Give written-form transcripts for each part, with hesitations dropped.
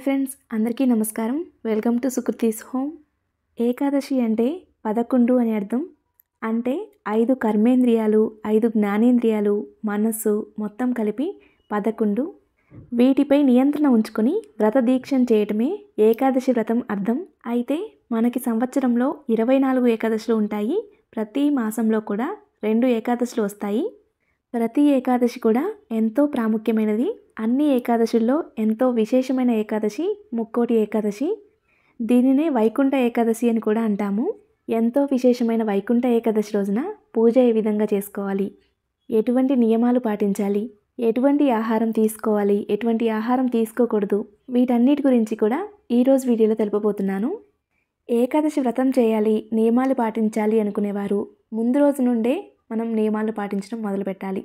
Hi friends, అందరికీ నమస్కారం. Welcome to Sukriti's home. Ekadashi అంటే 11 అని అర్థం. అంటే 5 కర్మేంద్రియాలు, 5 జ్ఞానేంద్రియాలు, మనస్సు మొత్తం కలిపి 11. వీటిపై నియంత్రణ ఉంచుకొని వ్రత దీక్షను చేయటమే ఏకాదశి వ్రతం అర్థం. అయితే మనకి సంవత్సరంలో 24 ఏకాదశులు ఉంటాయి. ప్రతి మాసంలో కూడా 2 ఏకాదశులు వస్తాయి. ప్రతి ఏకాదశి కూడా ఎంతో ప్రాముఖ్యమైనది. అన్ని ఏకాదశుల్లో ఎంతో విశేషమైన ఏకాదశి ముక్కోటి ఏకాదశి. దీనినే వైకుంఠ ఏకాదశి అని కూడా అంటాము. ఎంతో విశేషమైన వైకుంఠ ఏకాదశి రోజున పూజ ఏ విధంగా చేసుకోవాలి, ఎటువంటి నియమాలు పాటించాలి, ఎటువంటి ఆహారం తీసుకోవాలి, ఎటువంటి ఆహారం తీసుకోకూడదు, వీటన్నిటి గురించి కూడా ఈరోజు వీడియోలో తెలుపబోతున్నాను. ఏకాదశి వ్రతం చేయాలి, నియమాలు పాటించాలి అనుకునేవారు ముందు రోజు నుండే మనం నియమాలు పాటించడం మొదలుపెట్టాలి.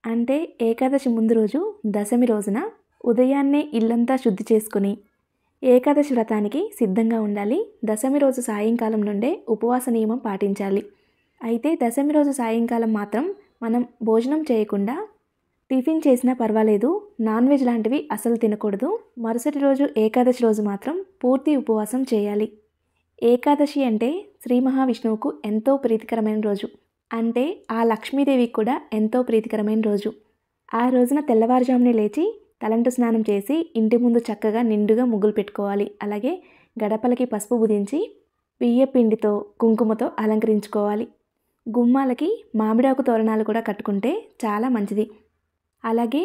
అంటే ఏకాదశి ముందు రోజు దశమి రోజున ఉదయాన్నే ఇల్లంతా శుద్ధి చేసుకుని ఏకాదశి వ్రతానికి సిద్ధంగా ఉండాలి. దశమి రోజు సాయంకాలం నుండే ఉపవాస నియమం పాటించాలి. అయితే దశమి రోజు సాయంకాలం మాత్రం మనం భోజనం చేయకుండా టిఫిన్ చేసినా పర్వాలేదు, నాన్ వెజ్ లాంటివి అసలు తినకూడదు. మరుసటి రోజు ఏకాదశి రోజు మాత్రం పూర్తి ఉపవాసం చేయాలి. ఏకాదశి అంటే శ్రీ మహావిష్ణువుకు ఎంతో ప్రీతికరమైన రోజు. అంటే ఆ లక్ష్మీదేవికి కూడా ఎంతో ప్రీతికరమైన రోజు. ఆ రోజున తెల్లవారుజామునే లేచి తలంటు స్నానం చేసి ఇంటి ముందు చక్కగా నిండుగా ముగ్గులు పెట్టుకోవాలి. అలాగే గడపలకి పసుపు బుదించి బియ్య పిండితో కుంకుమతో అలంకరించుకోవాలి. గుమ్మాలకి మామిడాకు తోరణాలు కూడా కట్టుకుంటే చాలా మంచిది. అలాగే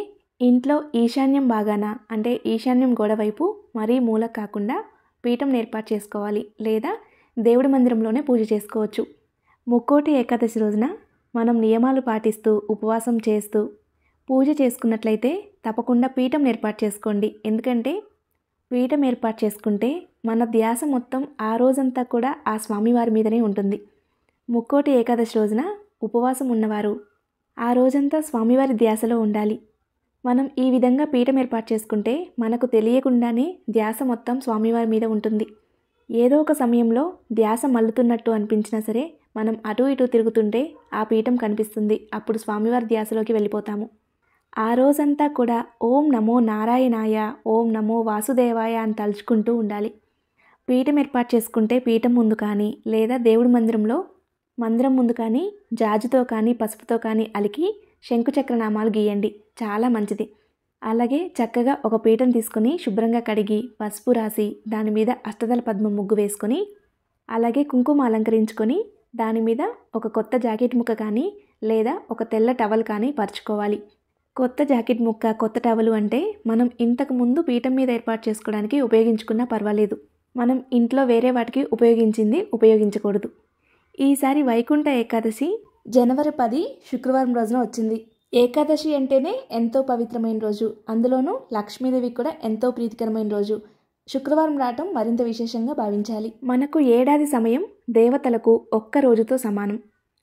ఇంట్లో ఈశాన్యం భాగాన, అంటే ఈశాన్యం గోడ వైపు మరీ మూల కాకుండా పీఠం ఏర్పాటు చేసుకోవాలి. లేదా దేవుడి మందిరంలోనే పూజ చేసుకోవచ్చు. ముక్కోటి ఏకాదశి రోజున మనం నియమాలు పాటిస్తూ ఉపవాసం చేస్తూ పూజ చేసుకున్నట్లయితే తప్పకుండా పీఠం ఏర్పాటు చేసుకోండి. ఎందుకంటే పీఠం ఏర్పాటు చేసుకుంటే మన ధ్యాస మొత్తం ఆ రోజంతా కూడా ఆ స్వామివారి మీదనే ఉంటుంది. ముక్కోటి ఏకాదశి రోజున ఉపవాసం ఉన్నవారు ఆ రోజంతా స్వామివారి ధ్యాసలో ఉండాలి. మనం ఈ విధంగా పీఠం ఏర్పాటు చేసుకుంటే మనకు తెలియకుండానే ధ్యాస మొత్తం స్వామివారి మీద ఉంటుంది. ఏదో ఒక సమయంలో ధ్యాస మల్లుతున్నట్టు అనిపించినా సరే మనం అటు ఇటు తిరుగుతుంటే ఆ పీఠం కనిపిస్తుంది. అప్పుడు స్వామివారి ధ్యాసలోకి వెళ్ళిపోతాము. ఆ రోజంతా కూడా ఓం నమో నారాయణాయ, ఓం నమో వాసుదేవాయ అని తలుచుకుంటూ ఉండాలి. పీఠం ఏర్పాటు చేసుకుంటే పీఠం ముందు కానీ లేదా దేవుడి మందిరం ముందు కానీ జాజుతో కానీ పసుపుతో కానీ అలికి శంకుచక్రనామాలు గీయండి, చాలా మంచిది. అలాగే చక్కగా ఒక పీఠం తీసుకొని శుభ్రంగా కడిగి పసుపు రాసి దాని మీద అష్టదళ పద్మం ముగ్గు వేసుకొని అలాగే కుంకుమ అలంకరించుకొని దాని మీద ఒక కొత్త జాకెట్ ముక్క కానీ లేదా ఒక తెల్ల టవల్ కానీ పరుచుకోవాలి. కొత్త జాకెట్ ముక్క, కొత్త టవలు అంటే మనం ఇంతకు ముందు పీఠం మీద ఏర్పాటు చేసుకోవడానికి ఉపయోగించుకున్నా పర్వాలేదు. మనం ఇంట్లో వేరే వాటికి ఉపయోగించకూడదు. ఈసారి వైకుంఠ ఏకాదశి జనవరి 10 శుక్రవారం రోజున వచ్చింది. ఏకాదశి అంటేనే ఎంతో పవిత్రమైన రోజు. అందులోనూ లక్ష్మీదేవికి కూడా ఎంతో ప్రీతికరమైన రోజు. శుక్రవారం రావటం మరింత విశేషంగా భావించాలి. మనకు ఏడాది సమయం దేవతలకు ఒక్క రోజుతో సమానం.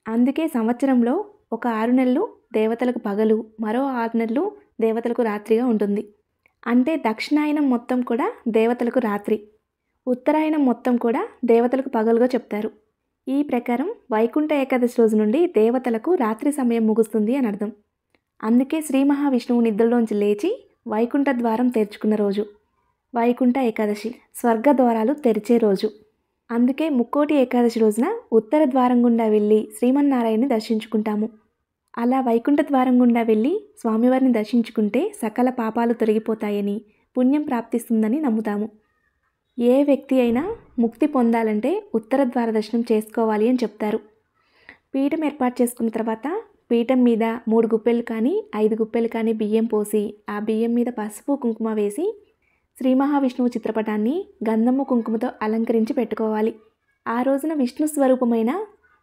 అందుకే సంవత్సరంలో ఒక 6 నెలలు దేవతలకు పగలు, మరో 6 నెలలు దేవతలకు రాత్రిగా ఉంటుంది. అంటే దక్షిణాయనం మొత్తం కూడా దేవతలకు రాత్రి, ఉత్తరాయణం మొత్తం కూడా దేవతలకు పగలుగా చెప్తారు. ఈ ప్రకారం వైకుంఠ ఏకాదశి రోజు నుండి దేవతలకు రాత్రి సమయం ముగుస్తుంది అని అర్థం. అందుకే శ్రీ మహావిష్ణువు నిద్రలోంచి లేచి వైకుంఠ ద్వారం తెరుచుకున్న రోజు వైకుంఠ ఏకాదశి, స్వర్గ ద్వారాలు తెరిచే రోజు. అందుకే ముక్కోటి ఏకాదశి రోజున ఉత్తర ద్వారం గుండా వెళ్ళి శ్రీమన్నారాయణని దర్శించుకుంటాము. అలా వైకుంఠ ద్వారం గుండా వెళ్ళి స్వామివారిని దర్శించుకుంటే సకల పాపాలు తొలగిపోతాయని, పుణ్యం ప్రాప్తిస్తుందని నమ్ముతాము. ఏ వ్యక్తి అయినా ముక్తి పొందాలంటే ఉత్తర ద్వార దర్శనం చేసుకోవాలి అని చెప్తారు. పీఠం ఏర్పాటు చేసుకున్న తర్వాత పీఠం మీద 3 గుప్పెలు కానీ 5 గుప్పెలు కానీ బియ్యం పోసి ఆ బియ్యం మీద పసుపు కుంకుమ వేసి శ్రీ మహావిష్ణువు చిత్రపటాన్ని గంధము కుంకుమతో అలంకరించి పెట్టుకోవాలి. ఆ రోజున విష్ణు స్వరూపమైన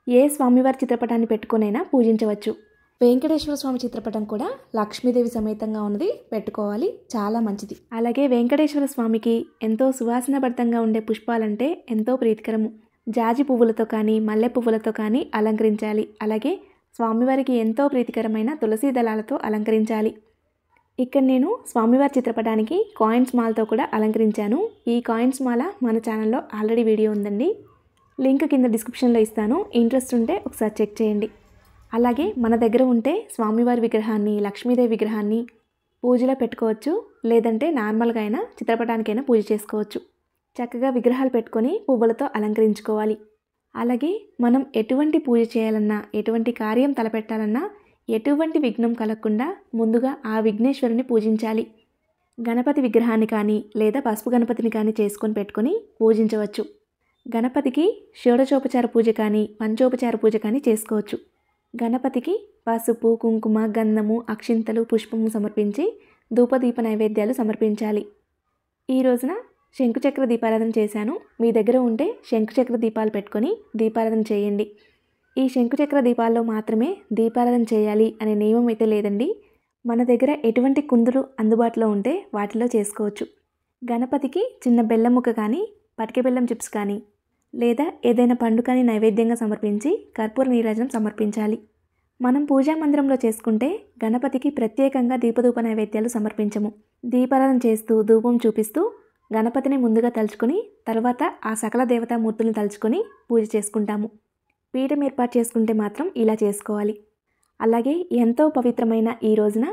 ఏ స్వామివారి చిత్రపటాన్ని పెట్టుకునైనా పూజించవచ్చు. వెంకటేశ్వర స్వామి చిత్రపటం కూడా లక్ష్మీదేవి సమేతంగా ఉన్నది పెట్టుకోవాలి, చాలా మంచిది. అలాగే వెంకటేశ్వర స్వామికి ఎంతో సువాసనభరితంగా ఉండే పుష్పాలంటే ఎంతో ప్రీతికరము. జాజి పువ్వులతో కానీ మల్లె పువ్వులతో కానీ అలంకరించాలి. అలాగే స్వామివారికి ఎంతో ప్రీతికరమైన తులసి దళాలతో అలంకరించాలి. ఇక్కడ నేను స్వామివారి చిత్రపటానికి కాయిన్స్ మాలతో కూడా అలంకరించాను. ఈ కాయిన్స్ మాల మన ఛానల్లో ఆల్రెడీ వీడియో ఉందండి, లింక్ కింద డిస్క్రిప్షన్లో ఇస్తాను. ఇంట్రెస్ట్ ఉంటే ఒకసారి చెక్ చేయండి. అలాగే మన దగ్గర ఉంటే స్వామివారి విగ్రహాన్ని, లక్ష్మీదేవి విగ్రహాన్ని పూజలో పెట్టుకోవచ్చు, లేదంటే నార్మల్గా అయినా చిత్రపటానికైనా పూజ చేసుకోవచ్చు. చక్కగా విగ్రహాలు పెట్టుకొని పువ్వులతో అలంకరించుకోవాలి. అలాగే మనం ఎటువంటి పూజ చేయాలన్నా, ఎటువంటి కార్యం తలపెట్టాలన్నా ఎటువంటి విఘ్నం కలగకుండా ముందుగా ఆ విఘ్నేశ్వరుని పూజించాలి. గణపతి విగ్రహాన్ని కానీ లేదా పసుపు గణపతిని కానీ చేసుకొని పెట్టుకొని పూజించవచ్చు. గణపతికి షోడశోపచార పూజ కానీ పంచోపచార పూజ కానీ చేసుకోవచ్చు. గణపతికి పసుపు, కుంకుమ, గంధము, అక్షింతలు, పుష్పము సమర్పించి ధూపదీప నైవేద్యాలు సమర్పించాలి. ఈ రోజున శంకుచక్ర దీపారాధన చేశాను. మీ దగ్గర ఉంటే శంకుచక్ర దీపాలు పెట్టుకొని దీపారాధన చేయండి. ఈ శంకుచక్ర దీపాల్లో మాత్రమే దీపారాధన చేయాలి అనే నియమం అయితే లేదండి. మన దగ్గర ఎటువంటి కుందులు అందుబాటులో ఉంటే వాటిలో చేసుకోవచ్చు. గణపతికి చిన్న బెల్లం ముక్క కానీ, పటిక బెల్లం చిప్స్ కానీ, లేదా ఏదైనా పండు కానీ నైవేద్యంగా సమర్పించి కర్పూర నీరాజనం సమర్పించాలి. మనం పూజా మందిరంలో చేసుకుంటే గణపతికి ప్రత్యేకంగా దీపధూప నైవేద్యాలు సమర్పించము. దీపారాధన చేస్తూ ధూపం చూపిస్తూ గణపతిని ముందుగా తలుచుకొని తర్వాత ఆ సకల దేవతామూర్తులను తలుచుకొని పూజ చేసుకుంటాము. పీఠం ఏర్పాటు చేసుకుంటే మాత్రం ఇలా చేసుకోవాలి. అలాగే ఎంతో పవిత్రమైన ఈ రోజున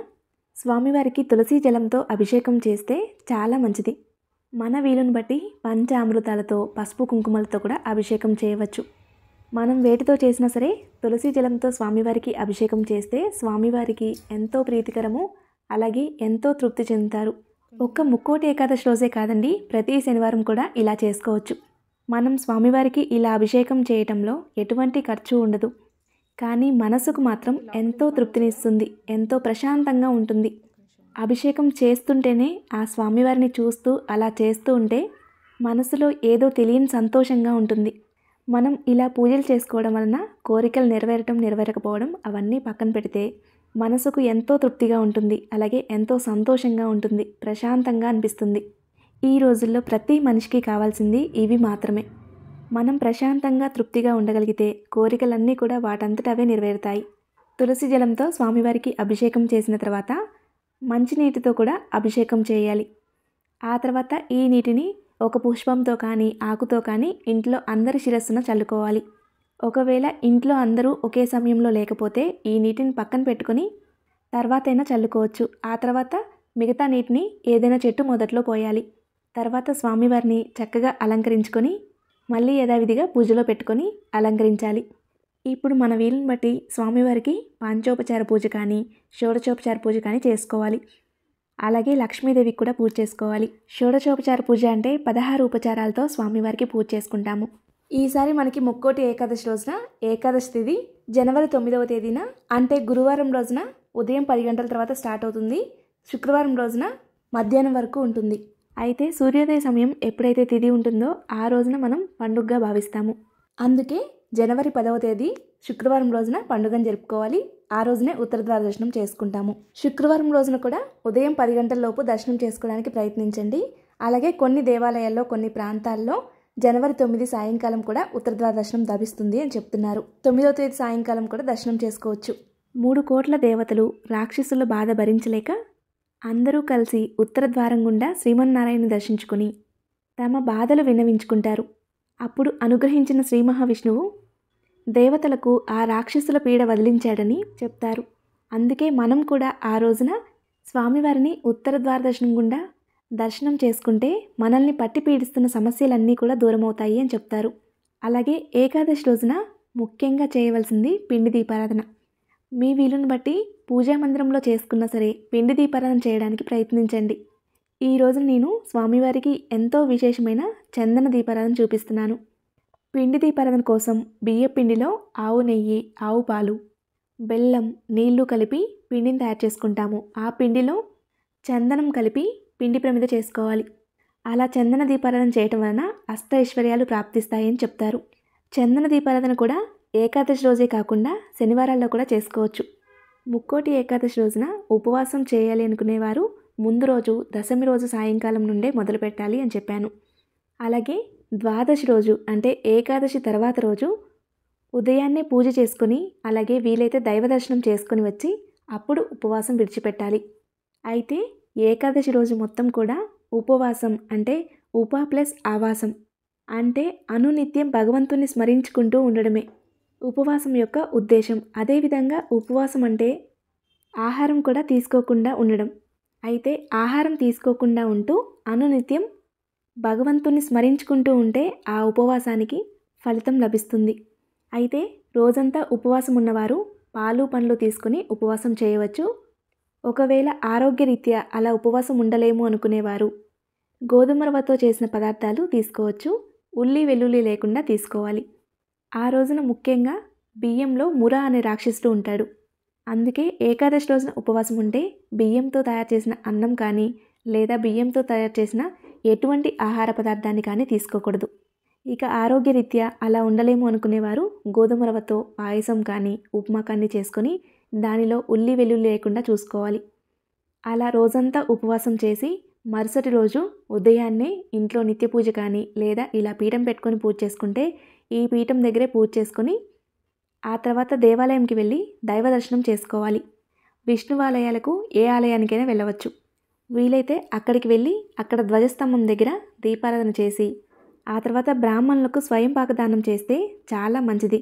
స్వామివారికి తులసి జలంతో అభిషేకం చేస్తే చాలా మంచిది. మన వీలుని బట్టి పంచామృతాలతో, పసుపు కుంకుమలతో కూడా అభిషేకం చేయవచ్చు. మనం వేటితో చేసినా సరే తులసి జలంతో స్వామివారికి అభిషేకం చేస్తే స్వామివారికి ఎంతో ప్రీతికరము, అలాగే ఎంతో తృప్తి చెందుతారు. ఒక్క ముక్కోటి ఏకాదశి రోజే కాదండి, ప్రతి శనివారం కూడా ఇలా చేసుకోవచ్చు. మనం స్వామివారికి ఇలా అభిషేకం చేయటంలో ఎటువంటి ఖర్చు ఉండదు, కానీ మనసుకు మాత్రం ఎంతో తృప్తినిస్తుంది, ఎంతో ప్రశాంతంగా ఉంటుంది. అభిషేకం చేస్తుంటేనే ఆ స్వామివారిని చూస్తూ అలా చేస్తూ ఉంటే మనసులో ఏదో తెలియని సంతోషంగా ఉంటుంది. మనం ఇలా పూజలు చేసుకోవడం వలన కోరికలు నెరవేరకపోవడం అవన్నీ పక్కన పెడితే మనసుకు ఎంతో తృప్తిగా ఉంటుంది, అలాగే ఎంతో సంతోషంగా ఉంటుంది, ప్రశాంతంగా అనిపిస్తుంది. ఈ రోజుల్లో ప్రతి మనిషికి కావాల్సింది ఇవి మాత్రమే. మనం ప్రశాంతంగా తృప్తిగా ఉండగలిగితే కోరికలన్నీ కూడా వాటంతట అవే నెరవేరుతాయి. తులసి జలంతో స్వామివారికి అభిషేకం చేసిన తర్వాత మంచినీటితో కూడా అభిషేకం చేయాలి. ఆ తర్వాత ఈ నీటిని ఒక పుష్పంతో కానీ ఆకుతో కానీ ఇంట్లో అందరి శిరస్సున చల్లుకోవాలి. ఒకవేళ ఇంట్లో అందరూ ఒకే సమయంలో లేకపోతే ఈ నీటిని పక్కన పెట్టుకొని తర్వాతైనా చల్లుకోవచ్చు. ఆ తర్వాత మిగతా నీటిని ఏదైనా చెట్టు మొదట్లో పోయాలి. తర్వాత స్వామివారిని చక్కగా అలంకరించుకొని మళ్ళీ యథావిధిగా పూజలో పెట్టుకొని అలంకరించాలి. ఇప్పుడు మన వీలుని బట్టి స్వామివారికి పంచోపచార పూజ కానీ షోడశోపచార పూజ కానీ చేసుకోవాలి. అలాగే లక్ష్మీదేవికి కూడా పూజ చేసుకోవాలి. షోడశోపచార పూజ అంటే 16 ఉపచారాలతో స్వామివారికి పూజ చేసుకుంటాము. ఈసారి మనకి ముక్కోటి ఏకాదశి రోజున ఏకాదశి తిథి జనవరి 9వ తేదీన అంటే గురువారం రోజున ఉదయం 10 గంటల తర్వాత స్టార్ట్ అవుతుంది. శుక్రవారం రోజున మధ్యాహ్నం వరకు ఉంటుంది. అయితే సూర్యోదయ సమయం ఎప్పుడైతే తిథి ఉంటుందో ఆ రోజున మనం పండుగగా భావిస్తాము. అందుకే జనవరి 10వ తేదీ శుక్రవారం రోజున పండుగను జరుపుకోవాలి. ఆ రోజునే ఉత్తరద్వార దర్శనం చేసుకుంటాము. శుక్రవారం రోజున కూడా ఉదయం 10 గంటల లోపు దర్శనం చేసుకోవడానికి ప్రయత్నించండి. అలాగే కొన్ని దేవాలయాల్లో, కొన్ని ప్రాంతాల్లో జనవరి 9 సాయంకాలం కూడా ఉత్తరద్వార దర్శనం లభిస్తుంది అని చెప్తున్నారు. 9వ తేదీ సాయంకాలం కూడా దర్శనం చేసుకోవచ్చు. 3 కోట్ల దేవతలు రాక్షసుల బాధ భరించలేక అందరూ కలిసి ఉత్తర ద్వారం గుండా శ్రీమన్నారాయణ దర్శించుకుని తమ బాధలు విన్నవించుకుంటారు. అప్పుడు అనుగ్రహించిన శ్రీ మహావిష్ణువు దేవతలకు ఆ రాక్షసుల పీడ వదిలించాడని చెప్తారు. అందుకే మనం కూడా ఆ రోజున స్వామివారిని ఉత్తర ద్వార దర్శనం గుండా దర్శనం చేసుకుంటే మనల్ని పట్టి పీడిస్తున్న సమస్యలన్నీ కూడా దూరమవుతాయి అని చెప్తారు. అలాగే ఏకాదశి రోజున ముఖ్యంగా చేయవలసింది పిండి దీపారాధన. మీ వీలుని బట్టి పూజా మందిరంలో చేసుకున్నా సరే పిండి దీపారాధన చేయడానికి ప్రయత్నించండి. ఈ రోజు నేను స్వామివారికి ఎంతో విశేషమైన చందన దీపారాధన చూపిస్తున్నాను. పిండి దీపారాధన కోసం బియ్య పిండిలో ఆవు నెయ్యి, ఆవు పాలు, బెల్లం, నీళ్లు కలిపి పిండిని తయారు చేసుకుంటాము. ఆ పిండిలో చందనం కలిపి పిండి ప్రమిద చేసుకోవాలి. అలా చందన దీపారాధన చేయటం వలన అష్టైశ్వర్యాలు ప్రాప్తిస్తాయని చెప్తారు. చందన దీపారాధన కూడా ఏకాదశి రోజే కాకుండా శనివారాల్లో కూడా చేసుకోవచ్చు. ముక్కోటి ఏకాదశి రోజున ఉపవాసం చేయాలి అనుకునేవారు ముందు రోజు దశమి రోజు సాయంకాలం నుండే మొదలు పెట్టాలి అని చెప్పాను. అలాగే ద్వాదశి రోజు అంటే ఏకాదశి తర్వాత రోజు ఉదయాన్నే పూజ చేసుకొని అలాగే వీలైతే దైవ దర్శనం చేసుకొని వచ్చి అప్పుడు ఉపవాసం విడిచిపెట్టాలి. అయితే ఏకాదశి రోజు మొత్తం కూడా ఉపవాసం అంటే ఉప ప్లస్ ఆవాసం అంటే అనునిత్యం భగవంతుని స్మరించుకుంటూ ఉండడమే ఉపవాసం యొక్క ఉద్దేశం. అదేవిధంగా ఉపవాసం అంటే ఆహారం కూడా తీసుకోకుండా ఉండడం. అయితే ఆహారం తీసుకోకుండా ఉంటూ అనునిత్యం భగవంతుని స్మరించుకుంటూ ఉంటే ఆ ఉపవాసానికి ఫలితం లభిస్తుంది. అయితే రోజంతా ఉపవాసం ఉన్నవారు పాలు పండ్లు తీసుకుని ఉపవాసం చేయవచ్చు. ఒకవేళ ఆరోగ్యరీత్యా అలా ఉపవాసం ఉండలేము అనుకునేవారు గోధుమ రవ్వతో చేసిన పదార్థాలు తీసుకోవచ్చు. ఉల్లి వెల్లుల్లి లేకుండా తీసుకోవాలి. ఆ రోజున ముఖ్యంగా బియ్యంలో ముర అనే రాక్షసుడు ఉంటాడు. అందుకే ఏకాదశి రోజున ఉపవాసం ఉంటే బియ్యంతో తయారు చేసిన అన్నం కానీ లేదా బియ్యంతో తయారు చేసిన ఎటువంటి ఆహార పదార్థాన్ని కానీ తీసుకోకూడదు. ఇక ఆరోగ్యరీత్యా అలా ఉండలేము అనుకునేవారు గోధుమ రవ్వతో పాయసం కానీ ఉప్మా కానీ చేసుకొని దానిలో ఉల్లి వెల్లుల్లి లేకుండా చూసుకోవాలి. అలా రోజంతా ఉపవాసం చేసి మరుసటి రోజు ఉదయాన్నే ఇంట్లో నిత్య పూజ కానీ లేదా ఇలా పీఠం పెట్టుకొని పూజ చేసుకుంటే ఈ పీఠం దగ్గరే పూజ చేసుకొని ఆ తర్వాత దేవాలయంకి వెళ్ళి దైవ దర్శనం చేసుకోవాలి. విష్ణువాలయాలకు ఏ ఆలయానికైనా వెళ్ళవచ్చు. వీలైతే అక్కడికి వెళ్ళి అక్కడ ధ్వజస్తంభం దగ్గర దీపారాధన చేసి ఆ తర్వాత బ్రాహ్మణులకు స్వయం పాకదానం చేస్తే చాలా మంచిది.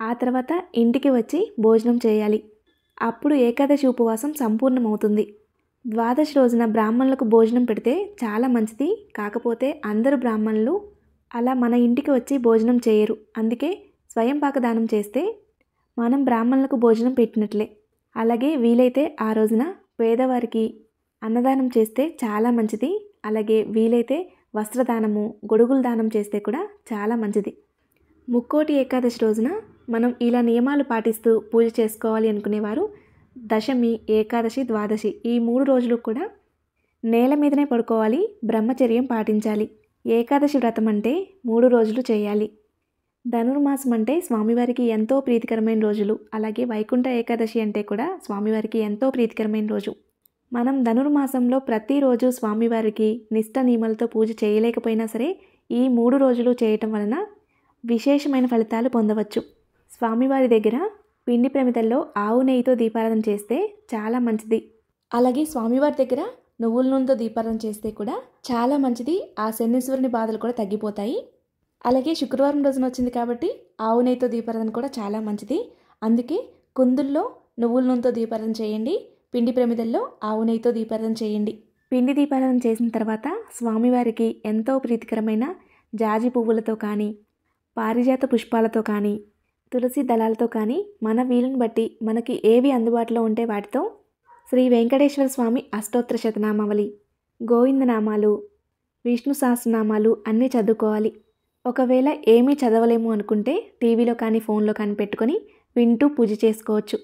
ఆ తర్వాత ఇంటికి వచ్చి భోజనం చేయాలి. అప్పుడు ఏకాదశి ఉపవాసం సంపూర్ణమవుతుంది. ద్వాదశి రోజున బ్రాహ్మణులకు భోజనం పెడితే చాలా మంచిది. కాకపోతే అందరూ బ్రాహ్మణులు అలా మన ఇంటికి వచ్చి భోజనం చేయరు. అందుకే స్వయం పాకదానం చేస్తే మనం బ్రాహ్మణులకు భోజనం పెట్టినట్లే. అలాగే వీలైతే ఆ రోజున పేదవారికి అన్నదానం చేస్తే చాలా మంచిది. అలాగే వీలైతే వస్త్రదానము గొడుగుల దానం చేస్తే కూడా చాలా మంచిది. ముక్కోటి ఏకాదశి రోజున మనం ఇలా నియమాలు పాటిస్తూ పూజ చేసుకోవాలి అనుకునేవారు దశమి ఏకాదశి ద్వాదశి ఈ 3 రోజులు కూడా నేల మీదనే పడుకోవాలి. బ్రహ్మచర్యం పాటించాలి. ఏకాదశి వ్రతం అంటే 3 రోజులు చేయాలి. ధనుర్మాసం అంటే స్వామివారికి ఎంతో ప్రీతికరమైన రోజులు. అలాగే వైకుంఠ ఏకాదశి అంటే కూడా స్వామివారికి ఎంతో ప్రీతికరమైన రోజు. మనం ధనుర్మాసంలో ప్రతిరోజు స్వామివారికి నిష్ట నియమాలతో పూజ చేయలేకపోయినా సరే ఈ 3 రోజులు చేయటం వలన విశేషమైన ఫలితాలు పొందవచ్చు. స్వామివారి దగ్గర పిండి ప్రమిదల్లో ఆవు నెయ్యితో దీపారాధన చేస్తే చాలా మంచిది. అలాగే స్వామివారి దగ్గర నువ్వుల నూనెతో దీపారాధన చేస్తే కూడా చాలా మంచిది. ఆ శనీశ్వరుని బాధలు కూడా తగ్గిపోతాయి. అలాగే శుక్రవారం రోజున వచ్చింది కాబట్టి ఆవు నెయ్యితో దీపారాధన కూడా చాలా మంచిది. అందుకే కుందుల్లో నువ్వుల నూనెతో దీపారాధన చేయండి. పిండి ప్రమిదల్లో ఆవు నెయ్యితో దీపారాధన చేయండి. పిండి దీపారాధన చేసిన తర్వాత స్వామివారికి ఎంతో ప్రీతికరమైన జాజి పువ్వులతో కానీ పారిజాత పుష్పాలతో కానీ తులసి దళాలతో కానీ మన వీలుని బట్టి మనకి ఏవి అందుబాటులో ఉంటే వాటితో శ్రీ వెంకటేశ్వర స్వామి అష్టోత్తర శతనామావళి గోవిందనామాలు విష్ణు సహస్రనామాలు అన్నీ చదువుకోవాలి. ఒకవేళ ఏమీ చదవలేము అనుకుంటే టీవీలో కానీ ఫోన్లో కానీ పెట్టుకొని వింటూ పూజ చేసుకోవచ్చు.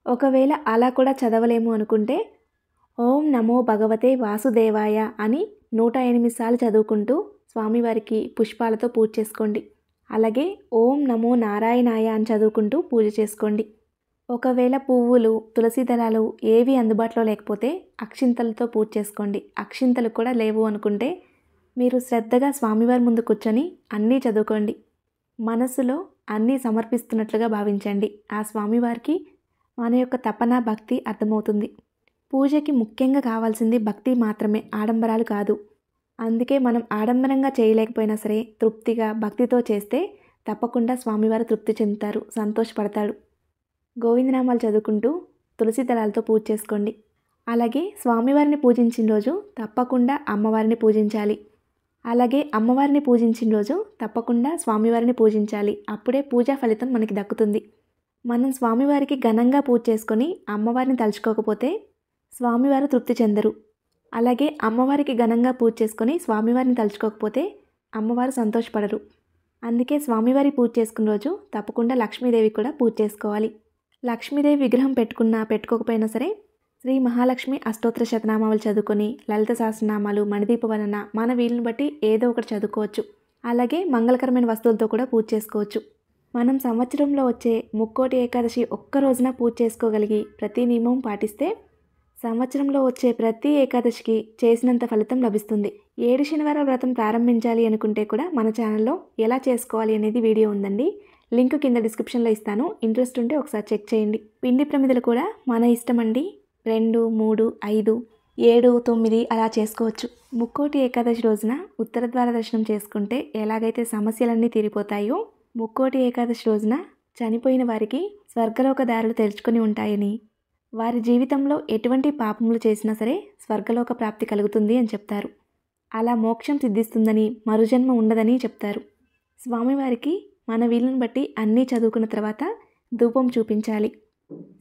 ఒకవేళ అలా కూడా చదవలేము అనుకుంటే ఓం నమో భగవతే వాసుదేవాయ అని 108 సార్లు చదువుకుంటూ స్వామివారికి పుష్పాలతో పూజ చేసుకోండి. అలాగే ఓం నమో నారాయణాయ అని చదువుకుంటూ పూజ చేసుకోండి. ఒకవేళ పువ్వులు తులసి దళాలు ఏవి అందుబాటులో లేకపోతే అక్షింతలతో పూజ చేసుకోండి. అక్షింతలు కూడా లేవు అనుకుంటే మీరు శ్రద్ధగా స్వామివారి ముందు కూర్చొని అన్నీ చదువుకోండి. మనసులో అన్నీ సమర్పిస్తున్నట్లుగా భావించండి. ఆ స్వామివారికి మన యొక్క తపన భక్తి అర్థమవుతుంది. పూజకి ముఖ్యంగా కావాల్సింది భక్తి మాత్రమే, ఆడంబరాలు కాదు. అందుకే మనం ఆడంబరంగా చేయలేకపోయినా సరే తృప్తిగా భక్తితో చేస్తే తప్పకుండా స్వామివారు తృప్తి చెందుతారు, సంతోషపడతాడు. గోవిందనామాలు చదువుకుంటూ తులసి దళాలతో పూజ చేసుకోండి. అలాగే స్వామివారిని పూజించిన రోజు తప్పకుండా అమ్మవారిని పూజించాలి. అలాగే అమ్మవారిని పూజించిన రోజు తప్పకుండా స్వామివారిని పూజించాలి. అప్పుడే పూజా ఫలితం మనకి దక్కుతుంది. మనం స్వామివారికి ఘనంగా పూజ చేసుకొని అమ్మవారిని తలుచుకోకపోతే స్వామివారు తృప్తి చెందరు. అలాగే అమ్మవారికి ఘనంగా పూజ చేసుకొని స్వామివారిని తలుచుకోకపోతే అమ్మవారు సంతోషపడరు. అందుకే స్వామివారి పూజ చేసుకున్న రోజు తప్పకుండా లక్ష్మీదేవి కూడా పూజ చేసుకోవాలి. లక్ష్మీదేవి విగ్రహం పెట్టుకున్నా పెట్టుకోకపోయినా సరే శ్రీ మహాలక్ష్మి అష్టోత్తర శతనామాలు చదువుకొని లలిత సహస్రనామాలు మణిదీప వలన మన వీలుని బట్టి ఏదో ఒకటి చదువుకోవచ్చు. అలాగే మంగళకరమైన వస్తువులతో కూడా పూజ చేసుకోవచ్చు. మనం సంవత్సరంలో వచ్చే ముక్కోటి ఏకాదశి ఒక్క రోజున పూజ చేసుకోగలిగి ప్రతి నియమం పాటిస్తే సంవత్సరంలో వచ్చే ప్రతి ఏకాదశికి చేసినంత ఫలితం లభిస్తుంది. 7 శనివారాల వ్రతం ప్రారంభించాలి అనుకుంటే కూడా మన ఛానల్లో ఎలా చేసుకోవాలి అనేది వీడియో ఉందండి. లింక్ కింద డిస్క్రిప్షన్లో ఇస్తాను. ఇంట్రెస్ట్ ఉంటే ఒకసారి చెక్ చేయండి. పిండి ప్రమిదలు కూడా మన ఇష్టం అండి. 2, 3, 5, 7, 9 అలా చేసుకోవచ్చు. ముక్కోటి ఏకాదశి రోజున ఉత్తర ద్వార దర్శనం చేసుకుంటే ఎలాగైతే సమస్యలన్నీ తీరిపోతాయో ముక్కోటి ఏకాదశి రోజున చనిపోయిన వారికి స్వర్గలోక దారులు తెరుచుకొని ఉంటాయని వారి జీవితంలో ఎటువంటి పాపములు చేసినా సరే స్వర్గలోక ప్రాప్తి కలుగుతుంది అని చెప్తారు. అలా మోక్షం సిద్ధిస్తుందని, మరుజన్మ ఉండదని చెప్తారు. స్వామివారికి మన వీలుని బట్టి అన్నీ చదువుకున్న తర్వాత ధూపం చూపించాలి.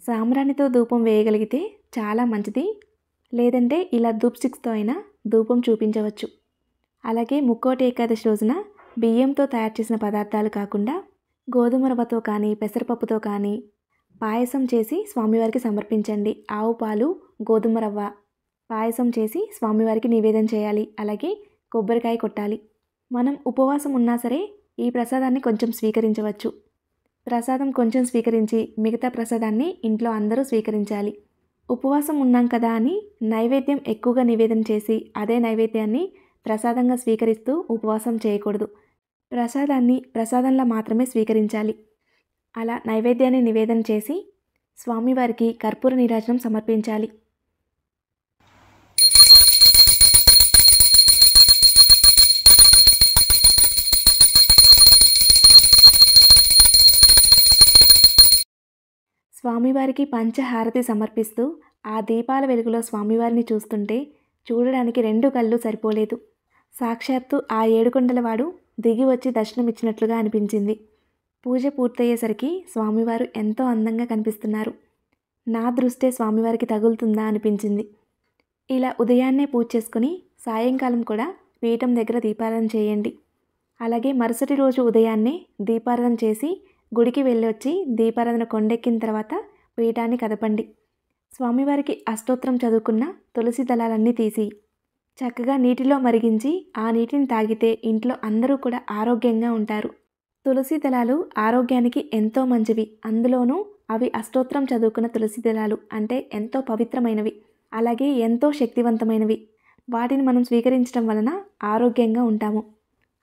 సాంబ్రాణితో ధూపం వేయగలిగితే చాలా మంచిది. లేదంటే ఇలా ధూప్ స్టిక్స్తో అయినా ధూపం చూపించవచ్చు. అలాగే ముక్కోటి ఏకాదశి రోజున బియ్యంతో తయారు చేసిన పదార్థాలు కాకుండా గోధుమ రవ్వతో కానీ పెసరపప్పుతో కానీ పాయసం చేసి స్వామివారికి సమర్పించండి. ఆవు పాలు, గోధుమ రవ్వ పాయసం చేసి స్వామివారికి నివేదన చేయాలి. అలాగే కొబ్బరికాయ కొట్టాలి. మనం ఉపవాసం ఉన్నా సరే ఈ ప్రసాదాన్ని కొంచెం స్వీకరించవచ్చు. ప్రసాదం కొంచెం స్వీకరించి మిగతా ప్రసాదాన్ని ఇంట్లో అందరూ స్వీకరించాలి. ఉపవాసం ఉన్నాం కదా అని నైవేద్యం ఎక్కువగా నివేదన చేసి అదే నైవేద్యాన్ని ప్రసాదంగా స్వీకరిస్తూ ఉపవాసం చేయకూడదు. ప్రసాదాన్ని ప్రసాదంలా మాత్రమే స్వీకరించాలి. అలా నైవేద్యాన్ని నివేదన చేసి స్వామివారికి కర్పూర నీరాజనం సమర్పించాలి. స్వామివారికి పంచహారతి సమర్పిస్తూ ఆ దీపాల వెలుగులో స్వామివారిని చూస్తుంటే చూడడానికి 2 కళ్ళు సరిపోలేదు. సాక్షాత్తు ఆ ఏడుకొండలవాడు దిగి వచ్చి దర్శనమిచ్చినట్లుగా అనిపించింది. పూజ పూర్తయ్యేసరికి స్వామివారు ఎంతో అందంగా కనిపిస్తున్నారు. నా దృష్టే స్వామివారికి తగులుతుందా అనిపించింది. ఇలా ఉదయాన్నే పూజ చేసుకుని సాయంకాలం కూడా పీఠం దగ్గర దీపారాధన చేయండి. అలాగే మరుసటి రోజు ఉదయాన్నే దీపారాధన చేసి గుడికి వెళ్ళొచ్చి దీపారాధన కొండెక్కిన తర్వాత పీఠాన్ని కదపండి. స్వామివారికి అష్టోత్తరం చదువుకున్న తులసి దళాలన్నీ తీసి చక్కగా నీటిలో మరిగించి ఆ నీటిని తాగితే ఇంట్లో అందరూ కూడా ఆరోగ్యంగా ఉంటారు. తులసి దళాలు ఆరోగ్యానికి ఎంతో మంచివి. అందులోనూ అవి అష్టోత్తరం చదువుకున్న తులసి దళాలు అంటే ఎంతో పవిత్రమైనవి, అలాగే ఎంతో శక్తివంతమైనవి. వాటిని మనం స్వీకరించడం వలన ఆరోగ్యంగా ఉంటాము.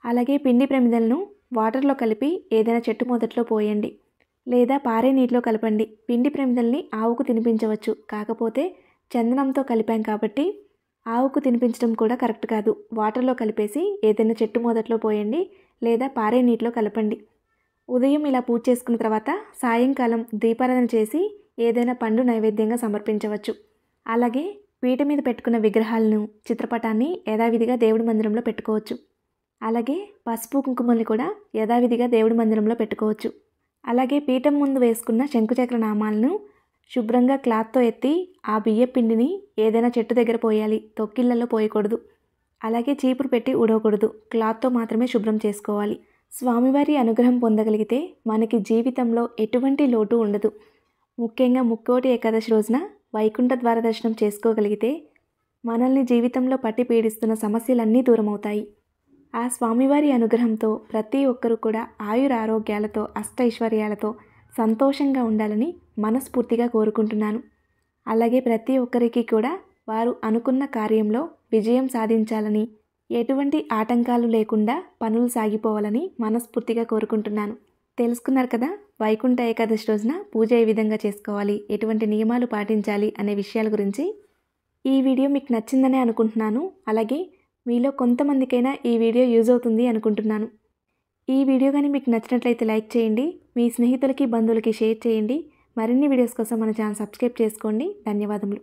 అలాగే పిండి ప్రమిదలను వాటర్లో కలిపి ఏదైనా చెట్టు మొదట్లో పోయండి, లేదా పారే నీటిలో కలపండి. పిండి ప్రమిదల్ని ఆవుకు తినిపించవచ్చు. కాకపోతే చందనంతో కలిపాం కాబట్టి ఆవుకు తినిపించడం కూడా కరెక్ట్ కాదు. వాటర్లో కలిపేసి ఏదైనా చెట్టు మొదట్లో పోయండి, లేదా పారే నీటిలో కలపండి. ఉదయం ఇలా పూజ చేసుకున్న తర్వాత సాయంకాలం దీపారాధన చేసి ఏదైనా పండు నైవేద్యంగా సమర్పించవచ్చు. అలాగే పీట మీద పెట్టుకున్న విగ్రహాలను, చిత్రపటాన్ని యథావిధిగా దేవుడి మందిరంలో పెట్టుకోవచ్చు. అలాగే పసుపు కుంకుమల్ని కూడా యథావిధిగా దేవుడి మందిరంలో పెట్టుకోవచ్చు. అలాగే పీఠం ముందు వేసుకున్న శంకుచక్ర నామాలను శుభ్రంగా క్లాత్తో ఎత్తి ఆ బియ్య పిండిని ఏదైనా చెట్టు దగ్గర పోయాలి. తొక్కిళ్ళలో పోయకూడదు. అలాగే చీపురు పెట్టి ఊడవకూడదు. క్లాత్తో మాత్రమే శుభ్రం చేసుకోవాలి. స్వామివారి అనుగ్రహం పొందగలిగితే మనకి జీవితంలో ఎటువంటి లోటు ఉండదు. ముఖ్యంగా ముక్కోటి ఏకాదశి రోజున వైకుంఠ ద్వార దర్శనం చేసుకోగలిగితే మనల్ని జీవితంలో పట్టి పీడిస్తున్న సమస్యలన్నీ దూరమవుతాయి. ఆ స్వామివారి అనుగ్రహంతో ప్రతి ఒక్కరూ కూడా ఆయురారోగ్యాలతో అష్టైశ్వర్యాలతో సంతోషంగా ఉండాలని మనస్ఫూర్తిగా కోరుకుంటున్నాను. అలాగే ప్రతి ఒక్కరికి కూడా వారు అనుకున్న కార్యంలో విజయం సాధించాలని, ఎటువంటి ఆటంకాలు లేకుండా పనులు సాగిపోవాలని మనస్ఫూర్తిగా కోరుకుంటున్నాను. తెలుసుకున్నారు కదా, వైకుంఠ ఏకాదశి రోజున పూజ ఏ విధంగా చేసుకోవాలి, ఎటువంటి నియమాలు పాటించాలి అనే విషయాల గురించి. ఈ వీడియో మీకు నచ్చిందనే అనుకుంటున్నాను. అలాగే మీలో కొంతమందికైనా ఈ వీడియో యూజ్ అవుతుంది అనుకుంటున్నాను. ఈ వీడియో కానీ మీకు నచ్చినట్లయితే లైక్ చేయండి. మీ స్నేహితులకి, బంధువులకి షేర్ చేయండి. మరిన్ని వీడియోస్ కోసం మన ఛానల్ సబ్స్క్రైబ్ చేసుకోండి. ధన్యవాదములు.